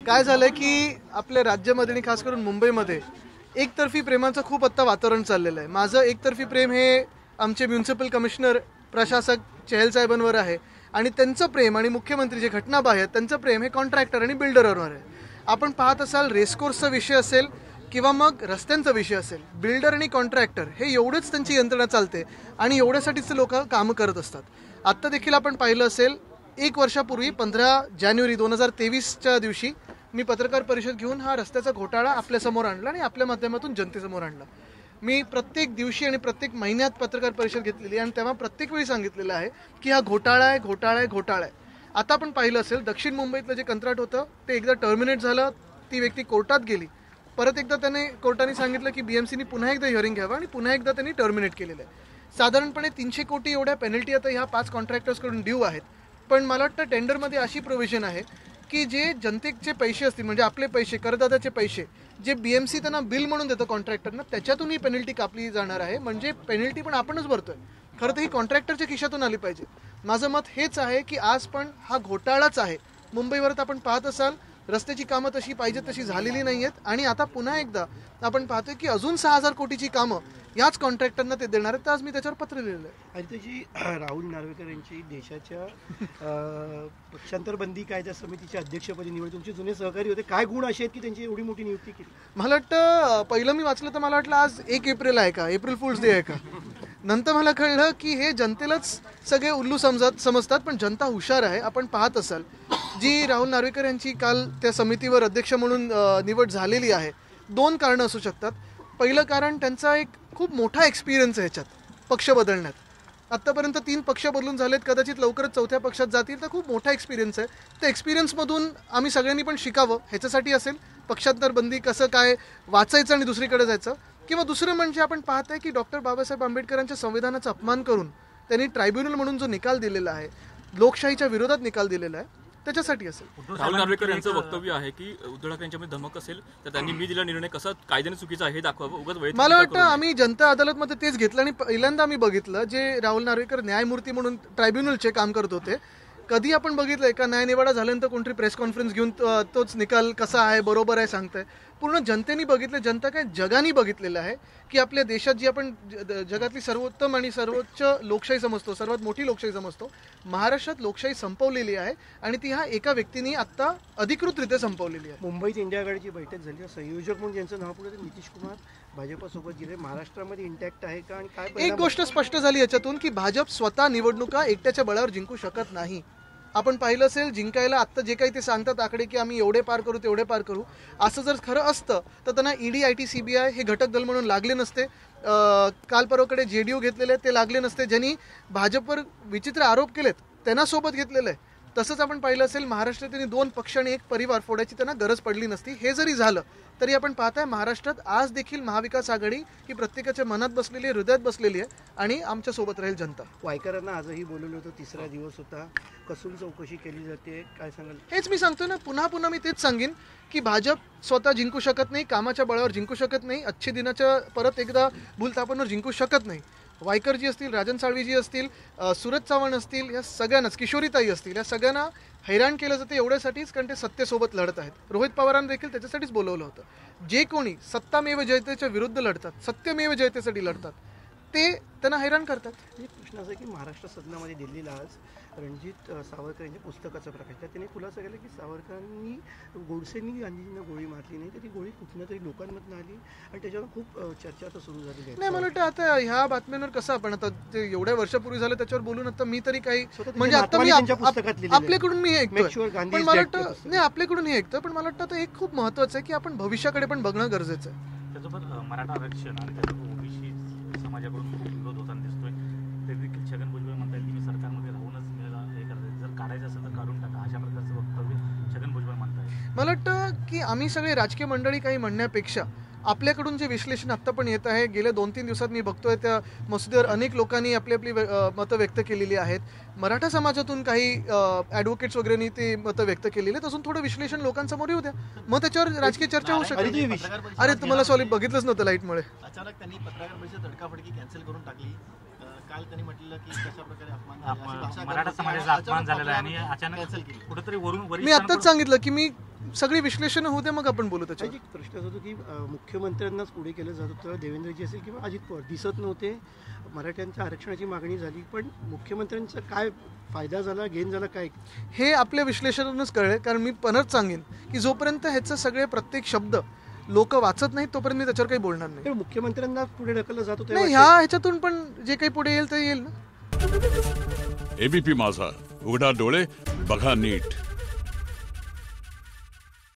काय झालंय की आपल्या राज्यामध्ये आणि खास करून मुंबईमध्ये एकतर्फी प्रेमाचं खूप आत्ता वातावरण चाललेलं आहे. माझं एकतर्फी प्रेम हे आमचे म्युन्सिपल कमिशनर प्रशासक चहल साहेबांवर आहे आणि त्यांचं प्रेम आणि मुख्यमंत्री जे घटनाबाह्य आहेत त्यांचं प्रेम हे कॉन्ट्रॅक्टर आणि बिल्डरवर आहे. आपण पाहत असाल रेसकोर्सचा विषय असेल किंवा मग रस्त्यांचा विषय असेल, बिल्डर आणि कॉन्ट्रॅक्टर हे एवढेच त्यांची यंत्रणा चालते आणि एवढ्यासाठीच लोक कामं करत असतात. आत्ता देखील आपण पाहिलं असेल, 1 वर्षापूर्वी 15 जानेवारी 2023च्या दिवशी मी पत्रकार परिषद घेऊन हा रस्त्याचा घोटाळा आपल्यासमोर आणला आणि आपल्या माध्यमातून जनतेसमोर आणला. मी प्रत्येक दिवशी आणि प्रत्येक महिन्यात पत्रकार परिषद घेतलेली आणि तेव्हा प्रत्येक वेळी सांगितलेलं आहे की हा घोटाळा आहे, घोटाळा आहे, घोटाळा आहे. आता आपण पाहिलं असेल, दक्षिण मुंबईतलं जे कंत्राट होतं ते एकदा टर्मिनेट झालं, ती व्यक्ती कोर्टात गेली, परत एकदा कोर्टाने सांगितलं की बीएमसीनी पुन्हा एकदा हिअरिंग घ्यावं आणि पुन्हा एकदा त्यांनी टर्मिनेट केलेलं आहे. साधारणपणे 300 कोटी एवढ्या पेनल्टी आता ह्या 5 कॉन्ट्रॅक्टर्सकडून ड्यू आहेत. पण मला वाटतं टेंडरमध्ये अशी प्रोव्हिजन आहे की जे जनतेचे पैसे असतील, म्हणजे आपले पैसे, करदात्याचे पैसे, जे बीएमसी त्यांना बिल म्हणून देतं कॉन्ट्रॅक्टरना, त्याच्यातून ही पेनल्टी कापली जाणार आहे. म्हणजे पेनल्टी पण आपणच भरतोय. खरं तर ही कॉन्ट्रॅक्टरच्या खिशातून आली पाहिजे. माझं मत हेच आहे की आज पण हा घोटाळाच आहे. मुंबईवर आपण पाहत असाल, रस्त्याची कामं तशी पाहिजे तशी झालेली नाही आहेत आणि आता पुन्हा एकदा आपण पाहतोय की अजून 6,000 कोटीची कामं याच कॉन्ट्रॅक्टरना ते देणार आहेत. तर आज मी त्याच्यावर पत्र लिहिलं आहे. आणि त्याची राहुल नार्वेकर यांची देशाच्या पक्षांतरबंदी कायदा समितीच्या अध्यक्षपदी निवड, तुमचे जुने सहकारी होते, काय गुण असे आहेत की त्यांची एवढी मोठी नियुक्ती केली? मला वाटतं पहिलं मी वाचलं तर मला वाटलं आज 1 एप्रिल आहे का, एप्रिल फुल्स डे आहे का. नंतर मला कळलं की हे जनतेलाच सगळे उल्लू समजतात, पण जनता हुशार आहे. आपण पाहत असाल, जी राहुल नार्वेकर यांची काल त्या समितीवर अध्यक्ष म्हणून निवड झालेली आहे, 2 कारणं असू शकतात. पहिलं कारण, त्यांचा एक खूप मोठा एक्सपिरियन्स आहे ह्याच्यात पक्ष बदलण्यात. आत्तापर्यंत 3 पक्ष बदलून झालेत, कदाचित लवकरच 4थ्या पक्षात जातील. तर खूप मोठा एक्सपिरियन्स आहे. त्या एक्सपिरियन्समधून आम्ही सगळ्यांनी पण शिकावं. ह्याच्यासाठी असेल पक्षांतर बंदी कसं काय वाचायचं आणि दुसरीकडे जायचं. किंवा दुसरं म्हणजे आपण पाहतोय की डॉक्टर बाबासाहेब आंबेडकरांच्या संविधानाचा अपमान करून त्यांनी ट्रायब्युनल म्हणून जो निकाल दिलेला आहे, लोकशाहीच्या विरोधात निकाल दिलेला आहे, त्याच्यासाठी असेल. राहुल नार्वेकर यांचं वक्तव्य आहे की उद्धव ठाकरे यांच्यामध्ये धमक असेल तर त्यांनी मी दिलेला निर्णय कसा कायद्याने चुकीचा आहे हे दाखवावं. उगाच मला वाटतं आम्ही जनता अदालतमध्ये तेच घेतलं आणि पहिल्यांदा आम्ही बघितलं, जे राहुल नार्वेकर न्यायमूर्ती म्हणून ट्रायब्युनलचे काम करत होते, कधी आपण बघितलंय का न्यायनिवाडा झाल्यानंतर कोणतरी प्रेस कॉन्फरन्स घेऊन तोच निकाल कसा आहे, बरोबर आहे सांगताय. पूर्ण जनतेने बघितलं, जनता काय जगाने बघितलेलं आहे की आपल्या देशात जी आपण जगातली सर्वोत्तम आणि सर्वोच्च लोकशाही समजतो, सर्वात मोठी लोकशाही समजतो, महाराष्ट्रात लोकशाही संपवलेली आहे आणि ती ह्या एका व्यक्तीने आत्ता अधिकृतरित्या संपवलेली आहे. मुंबईत इंडिया आघाडीची बैठक झाली, संयोजक म्हणून ज्यांचं नाव पुढे नितीश कुमार भाजपसोबत गेले, महाराष्ट्रामध्ये इंटॅक्ट आहे का? आणि काय एक गोष्ट स्पष्ट झाली याच्यातून की भाजप स्वतः निवडणुका एकट्याच्या बळावर जिंकू शकत नाही. आपण पाहिलं असेल, जिंकायला आत्ता जे काही ते सांगतात आकडे की आम्ही एवढे पार करू तेवढे पार करू, असं जर खरं असतं तर त्यांना ईडी, IT, CBI हे घटक दल म्हणून लागले नसते. काल परवाकडे JDU घेतलेले ते लागले नसते. ज्यांनी भाजपवर विचित्र आरोप केलेत त्यांना सोबत घेतलेलं आहे. तसंच आपण पाहिलं असेल, महाराष्ट्रात त्यांनी 2 पक्ष आणि 1 परिवार फोडायची त्यांना गरज पडली नसती. हे जरी झालं तरी आपण पाहताय महाराष्ट्रात आज देखील महाविकास आघाडी ही प्रत्येकाच्या मनात बसलेली आहे, हृदयात बसलेली आहे आणि आमच्या सोबत राहील जनता. वायकरांना आजही बोलवलं होतं, 3रा दिवस होता, कसून चौकशी केली जाते, काय सांगाल? हेच मी सांगतो ना, पुन्हा मी तेच सांगेन की भाजप स्वतः जिंकू शकत नाही, कामाच्या बळावर जिंकू शकत नाही, अच्छे दिनाच्या परत एकदा भूलथापांवर जिंकू शकत नाही. वायकरजी असतील, राजन साळवीजी असतील, सुरज चव्हाण असतील, या सगळ्यांनाच, किशोरीताई असतील, या सगळ्यांना हैराण केलं जातं एवढ्यासाठीच कारण ते सत्तेसोबत लढत आहेत. रोहित पवारांना देखील त्याच्यासाठीच बोलवलं होतं. जे कोणी सत्तामेव जयतेच्या विरुद्ध लढतात, सत्यमेव जयतेसाठी लढतात, ते त्यांना हैराण करतात. एक प्रश्न असा की महाराष्ट्र सदनामध्ये दिल्लीला आज रणजित सावरकर यांच्या पुस्तकाचा प्रकाश, त्यात त्यांनी खुलासा केला की सावरकरांनी, गोडसेंनी गांधीजींना गोळी मारली नाही, तर ती गोळी कुठनं तरी लोकांमधून आली आणि त्याच्यावर खूप चर्चा आता सुरू झालेली आहे. नाही, मला वाटतं आता ह्या बातम्यांवर कसं आपण आता ते एवढ्या वर्षापूर्वी झालं त्याच्यावर बोलून आता मी तरी काही म्हणजे आता मी आपल्याकडून मी ऐकतोय, पण मला वाटतं नाही आपल्याकडून हे ऐकतोय, पण मला वाटतं आता एक खूप महत्वाचं आहे की आपण भविष्याकडे पण बघणं गरजेचं आहे. त्याच्याबरोबर मराठा आरक्षण आणि त्याच्याबरोबर ओबीसी समाजाकडून खूप विरोध होताना दिसतोय. ते देखील छगन भुजबळ म्हणतात की मी सरकारमध्ये राहूनच हे करते, जर काढायचं असेल तर काढून टाका, अशा प्रकारचं वक्तव्य छगन भुजबळ म्हणतात. मला वाटतं की आम्ही सगळे राजकीय मंडळी काही म्हणण्यापेक्षा आपल्याकडून जे विश्लेषण आत्ता पण येत आहे, गेल्या 2-3 दिवसात मी बघतोय त्या मसुद्यावर अनेक लोकांनी आपली मतं व्यक्त केलेली आहेत. मराठा समाजातून काही ॲडव्होकेट्स वगैरेनी ते मतं व्यक्त केलेली आहेत. अजून थोडं विश्लेषण लोकांसमोर येऊ द्या, मग त्याच्यावर राजकीय चर्चा होऊ शकते. अरे तुम्हाला सॉरी बघितलंच नव्हतं लाईटमुळे. अचानक त्यांनी पत्रकार परिषद तडकाफडकी कॅन्सल करून टाकली. काल त्यांनी म्हटलं की कशा प्रकारे अपमान झाला, अशी भाषा करत मराठा होते. समाजाचा अपमान झालेला आहे आणि cancel अचानक केली. कुठेतरी वरून मी आत्ताच सांगितलं की मी सगळी विश्लेषण होते मग आपण बोलू त्याच्यावर. एक प्रश्न होतो की मुख्यमंत्र्यांनाच पुढे केलं जात होतं, देवेंद्रजी असेल किंवा अजित पवार दिसत नव्हते. मराठ्यांच्या आरक्षणाची मागणी झाली, पण मुख्यमंत्र्यांचा काय फायदा झाला, गेन झाला काय? हे आपल्या विश्लेषणातूनच कळेल. कारण मी परत सांगेन की जोपर्यंत ह्याचं सगळे प्रत्येक शब्द लोक वाचत नाहीत तोपर्यंत मी त्याच्यावर काही बोलणार नाही. तर मुख्यमंत्र्यांना पुढे ढकललं जात होतं. नाही, ह्याच्यातून पण जे काही पुढे येईल ते येईल ना. एबीपी माझा, उघडा डोळे बघा नीट.